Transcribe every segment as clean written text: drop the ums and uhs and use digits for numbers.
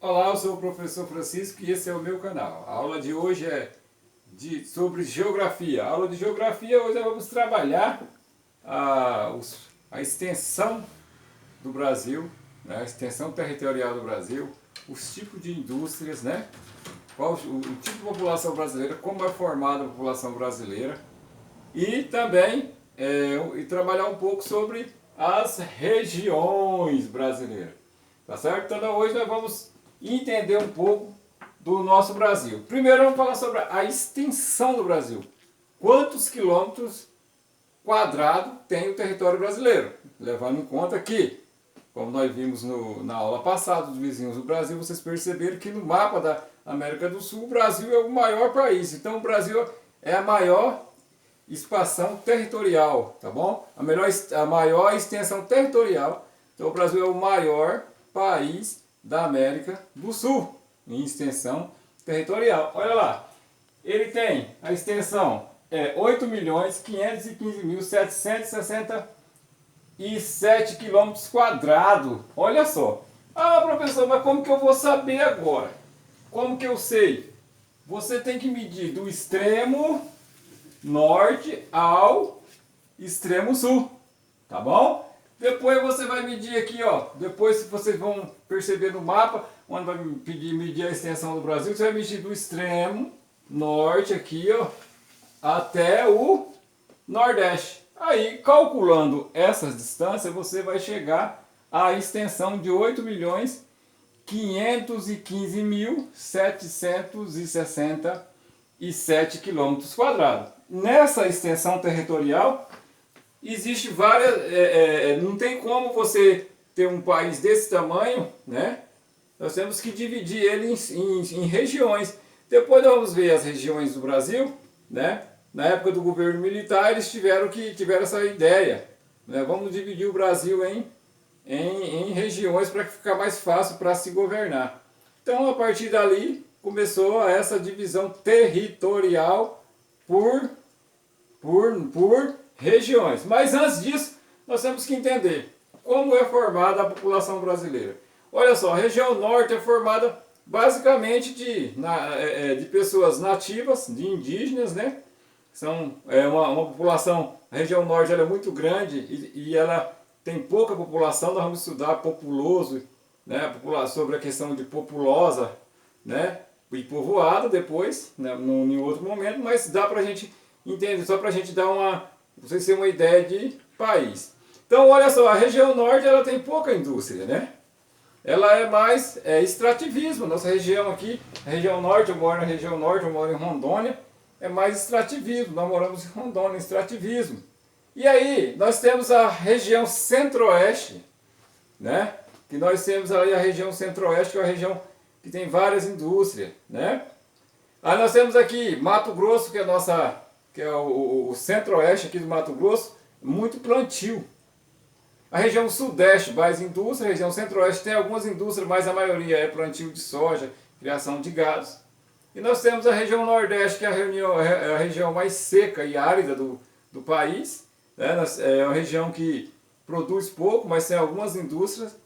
Olá, eu sou o professor Francisco e esse é o meu canal. A aula de hoje é sobre geografia. A aula de geografia hoje nós vamos trabalhar a extensão do Brasil, né? A extensão territorial do Brasil, os tipos de indústrias, né? Qual o tipo de população brasileira, como é formada a população brasileira e também trabalhar um pouco sobre as regiões brasileiras. Tá certo? Então hoje nós vamos entender um pouco do nosso Brasil. Primeiro vamos falar sobre a extensão do Brasil. Quantos quilômetros quadrados tem o território brasileiro? Levando em conta que, como nós vimos na aula passada dos vizinhos do Brasil, vocês perceberam que no mapa da América do Sul, o Brasil é o maior país. Então o Brasil é a maior expansão territorial, tá bom? A maior extensão territorial. Então o Brasil é o maior país da América do Sul em extensão territorial. Olha lá, ele tem a extensão 8.515.767 quilômetros quadrados. Olha só. Ah, professor, mas como que eu vou saber agora? Como que eu sei? Você tem que medir do extremo norte ao extremo sul, tá bom? Depois você vai medir aqui, ó. Depois vocês vão perceber no mapa, onde vai medir a extensão do Brasil, você vai medir do extremo norte aqui, ó, até o nordeste. Aí, calculando essas distâncias, você vai chegar à extensão de 8.515.767 quilômetros quadrados. Nessa extensão territorial, existe várias, não tem como você ter um país desse tamanho, né? Nós temos que dividir ele em regiões. Depois nós vamos ver as regiões do Brasil, né? Na época do governo militar eles tiveram essa ideia, né? Vamos dividir o Brasil em regiões para ficar mais fácil para se governar. Então a partir dali começou essa divisão territorial por regiões. Mas antes disso, nós temos que entender como é formada a população brasileira. Olha só, a região norte é formada basicamente de pessoas nativas, de indígenas, né? São uma população, a região norte ela é muito grande e ela tem pouca população. Nós vamos estudar populoso, né? Sobre a questão de populosa, né? E povoada depois, né? Em outro momento, mas dá pra gente entender, só pra gente dar vocês terem uma ideia de país. Então, olha só, a região norte ela tem pouca indústria, né? Ela é mais extrativismo. Nossa região aqui, a região norte, eu moro na região norte, eu moro em Rondônia, é mais extrativismo. Nós moramos em Rondônia, extrativismo. E aí, nós temos a região centro-oeste, né? Que nós temos aí a região centro-oeste, que é uma região que tem várias indústrias, né? Aí nós temos aqui Mato Grosso, que é o centro-oeste aqui do Mato Grosso, muito plantio. A região sudeste, mais indústria, a região centro-oeste tem algumas indústrias, mas a maioria é plantio de soja, criação de gados. E nós temos a região nordeste, que é a região mais seca e árida do país, né? É uma região que produz pouco, mas tem algumas indústrias.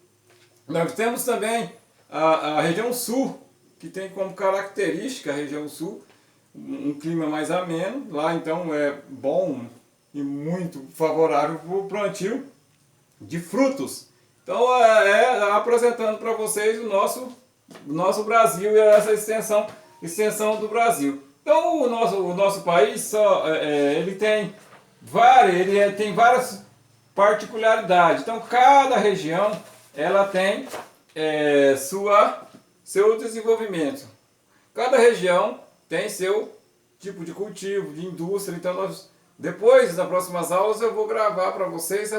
Nós temos também a região sul, que tem como característica a região sul um clima mais ameno. Lá então é bom e muito favorável para o plantio de frutos. Então apresentando para vocês o nosso Brasil e essa extensão do Brasil. Então o nosso país ele tem várias particularidades. Então cada região ela tem seu desenvolvimento. Cada região tem seu tipo de cultivo, de indústria. Então depois, nas próximas aulas, eu vou gravar para vocês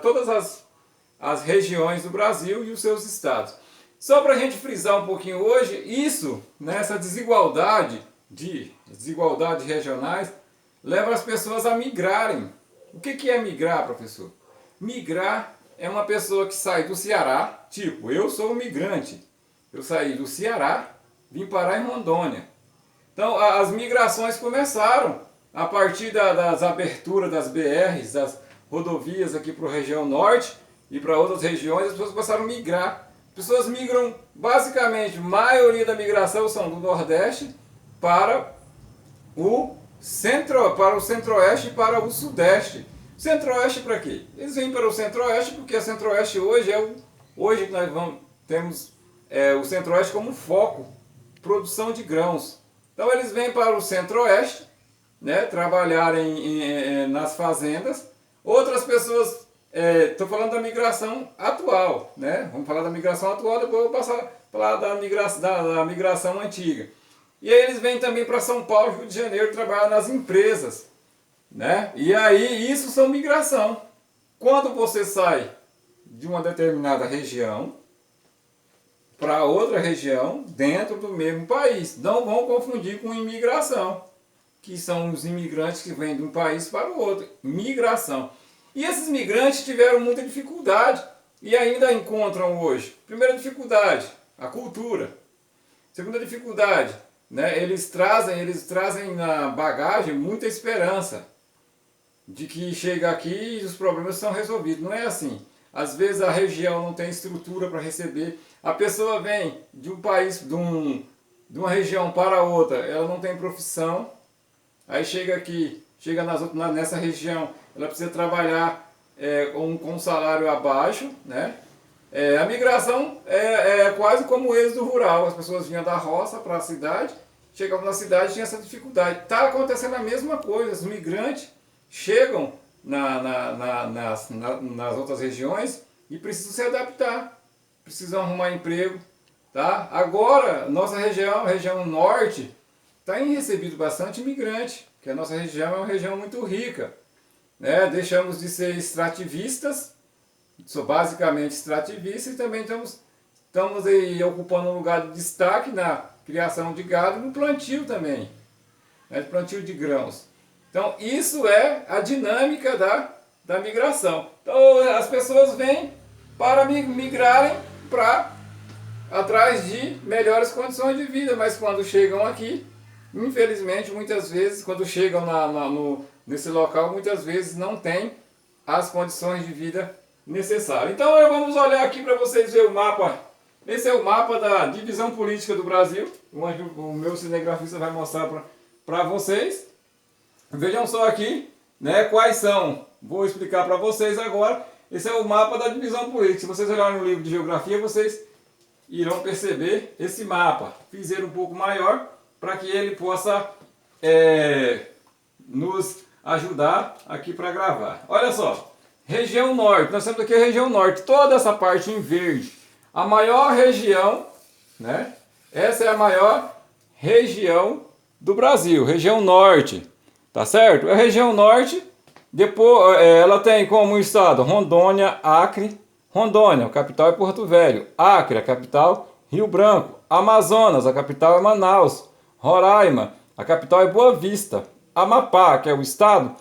todas as regiões do Brasil e os seus estados. Só para a gente frisar um pouquinho hoje, essa desigualdades regionais, leva as pessoas a migrarem. O que é migrar, professor? Migrar é uma pessoa que sai do Ceará, tipo, eu sou um migrante. Eu saí do Ceará, vim parar em Rondônia. Então, as migrações começaram a partir das aberturas das BRs, das rodovias aqui para a região norte e para outras regiões. As pessoas passaram a migrar. pessoas migram basicamente, a maioria da migração são do Nordeste para o Centro-Oeste e para o Sudeste. Centro-Oeste para quê? Eles vêm para o Centro-Oeste porque a Centro-Oeste hoje hoje nós temos o Centro-Oeste como foco, produção de grãos. Então eles vêm para o Centro-Oeste, né, trabalharem nas fazendas. Outras pessoas, estou falando da migração atual, né? Vamos falar da migração atual, depois eu vou passar a falar da migração antiga. E aí eles vêm também para São Paulo, Rio de Janeiro, trabalhar nas empresas, né? E aí isso são migração. Quando você sai de uma determinada região para outra região dentro do mesmo país, não vão confundir com imigração, que são os imigrantes que vêm de um país para o outro. Migração. E esses migrantes tiveram muita dificuldade e ainda encontram hoje. Primeira dificuldade, a cultura. Segunda dificuldade, né, eles trazem na bagagem muita esperança de que chega aqui e os problemas são resolvidos. Não é assim. Às vezes a região não tem estrutura para receber. A pessoa vem de um país, de uma região para outra, ela não tem profissão. Aí chega aqui, nessa região, ela precisa trabalhar com um salário abaixo, né? A migração é quase como o êxodo rural. As pessoas vinham da roça para a cidade, chegavam na cidade e tinham essa dificuldade. Está acontecendo a mesma coisa. Os migrantes chegam nas outras regiões e precisam se adaptar, precisam arrumar emprego. Tá? Agora, nossa região, a região norte, tem recebido bastante imigrante, porque a nossa região é uma região muito rica. Né? Deixamos de ser extrativistas, sou basicamente extrativista, e também estamos aí ocupando um lugar de destaque na criação de gado e no plantio também, né? Plantio de grãos. Então isso é a dinâmica da migração. Então as pessoas vêm para migrarem atrás de melhores condições de vida, mas quando chegam aqui, infelizmente, muitas vezes, quando chegam nesse local, muitas vezes não tem as condições de vida necessárias. Então vamos olhar aqui para vocês verem o mapa. Esse é o mapa da divisão política do Brasil, onde o meu cinegrafista vai mostrar para vocês. Vejam só aqui, né, quais são. Vou explicar para vocês agora. Esse é o mapa da divisão política. Se vocês olharem no livro de geografia, vocês irão perceber esse mapa. Fiz ele um pouco maior para que ele possa nos ajudar aqui para gravar. Olha só, região norte. Nós temos aqui a região norte, toda essa parte em verde. A maior região, né? Essa é a maior região do Brasil, região norte. Tá certo? A região norte, depois ela tem como estado Rondônia, Acre. Rondônia, a capital é Porto Velho. Acre, a capital Rio Branco. Amazonas, a capital é Manaus. Roraima, a capital é Boa Vista. Amapá, que é o estado,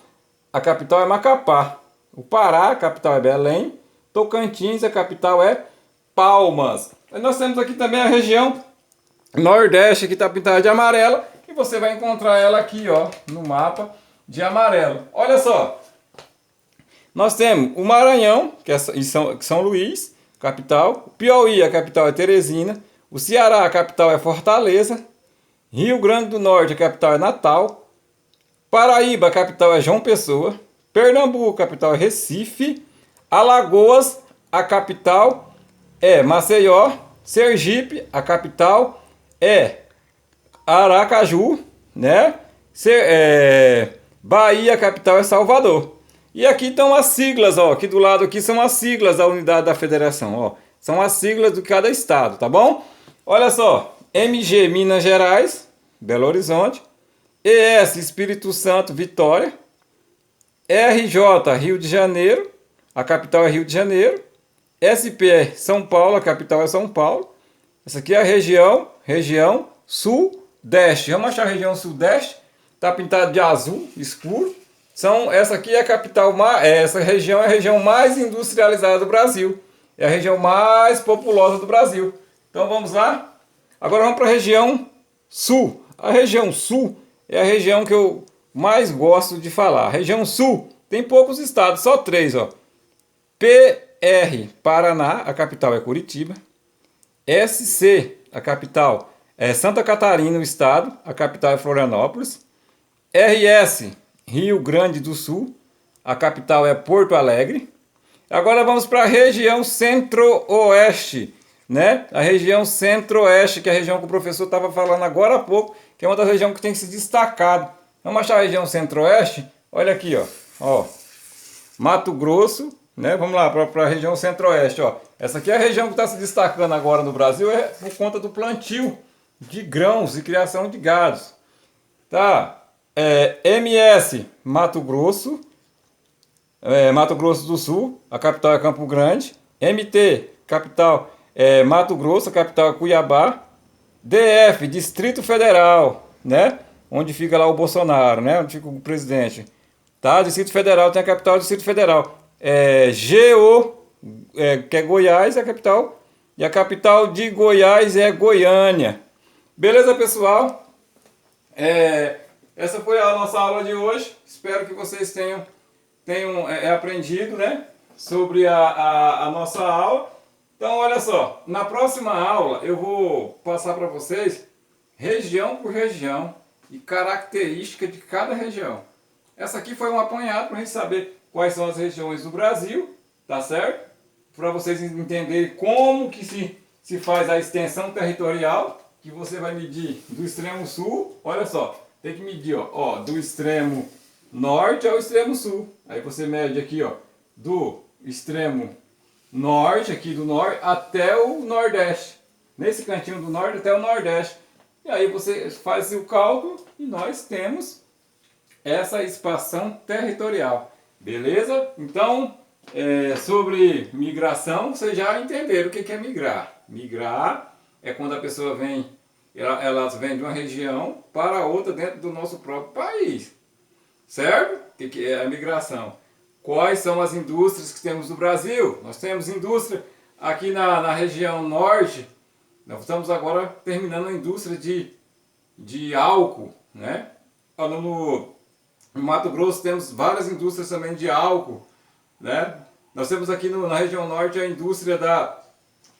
a capital é Macapá. O Pará, a capital é Belém. Tocantins, a capital é Palmas. E nós temos aqui também a região Nordeste, que está pintada de amarela. E você vai encontrar ela aqui, ó, no mapa de amarelo. Olha só. Nós temos o Maranhão, que é São Luís, capital. O Piauí, a capital é Teresina. O Ceará, a capital é Fortaleza. Rio Grande do Norte, a capital é Natal. Paraíba, a capital é João Pessoa. Pernambuco, a capital é Recife. Alagoas, a capital é Maceió. Sergipe, a capital é Aracaju, né? Bahia, a capital é Salvador. E aqui estão as siglas, ó. Aqui do lado aqui são as siglas da unidade da federação, ó. São as siglas de cada estado, tá bom? Olha só, MG Minas Gerais, Belo Horizonte. ES Espírito Santo, Vitória. RJ Rio de Janeiro, a capital é Rio de Janeiro. SP São Paulo, a capital é São Paulo. Essa aqui é a região Sudeste. Vamos achar a região Sudeste. Está pintado de azul escuro. Essa aqui é a capital, essa região é a região mais industrializada do Brasil. É a região mais populosa do Brasil. Então vamos lá. Agora vamos para a região Sul. A região Sul é a região que eu mais gosto de falar. A região Sul tem poucos estados, só 3, ó. PR Paraná, a capital é Curitiba. SC, a capital é Santa Catarina, o estado, a capital é Florianópolis. RS, Rio Grande do Sul, a capital é Porto Alegre. Agora vamos para a região centro-oeste, né? A região centro-oeste, que é a região que o professor estava falando agora há pouco, que é uma das regiões que tem se destacado. Vamos achar a região centro-oeste? Olha aqui, ó. Mato Grosso, né? Vamos lá para a região centro-oeste, ó. Essa aqui é a região que está se destacando agora no Brasil, é por conta do plantio de grãos e criação de gados. Tá? MS, Mato Grosso. Mato Grosso do Sul, a capital é Campo Grande. MT, capital é Mato Grosso, a capital é Cuiabá. DF, Distrito Federal, né? Onde fica lá o Bolsonaro, né? Onde fica o presidente. Tá? Distrito Federal tem a capital, Distrito Federal. GO, que é Goiás, é a capital. E a capital de Goiás é Goiânia. Beleza, pessoal? Essa foi a nossa aula de hoje. Espero que vocês tenham aprendido, né, sobre a nossa aula. Então, olha só, na próxima aula eu vou passar para vocês região por região e característica de cada região. Essa aqui foi um apanhado para a gente saber quais são as regiões do Brasil, tá certo? Para vocês entenderem como que se faz a extensão territorial, que você vai medir do extremo sul, olha só, tem que medir, ó, do extremo norte ao extremo sul. Aí você mede aqui, ó, do extremo norte, aqui do norte, até o nordeste. Nesse cantinho do norte até o nordeste. E aí você faz o cálculo e nós temos essa expansão territorial. Beleza? Então, sobre migração, vocês já entenderam o que é migrar. Migrar é quando a pessoa vem, elas vêm de uma região para outra dentro do nosso próprio país. Certo? O que é a migração? Quais são as indústrias que temos no Brasil? Nós temos indústria aqui na região norte. Nós estamos agora terminando a indústria de álcool, né? No Mato Grosso temos várias indústrias também de álcool, né? Nós temos aqui na região norte a indústria da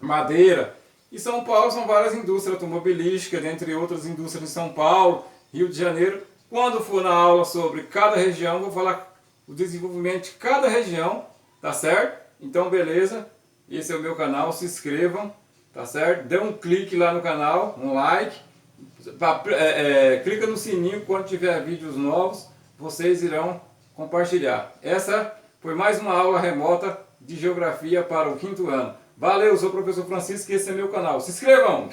madeira. E São Paulo são várias indústrias automobilísticas, dentre outras indústrias de São Paulo, Rio de Janeiro. Quando for na aula sobre cada região, vou falar o desenvolvimento de cada região, tá certo? Então, beleza? Esse é o meu canal, se inscrevam, tá certo? Dê um clique lá no canal, um like, clica no sininho quando tiver vídeos novos, vocês irão compartilhar. Essa foi mais uma aula remota de geografia para o 5º ano. Valeu, sou o professor Francisco e esse é meu canal. Se inscrevam!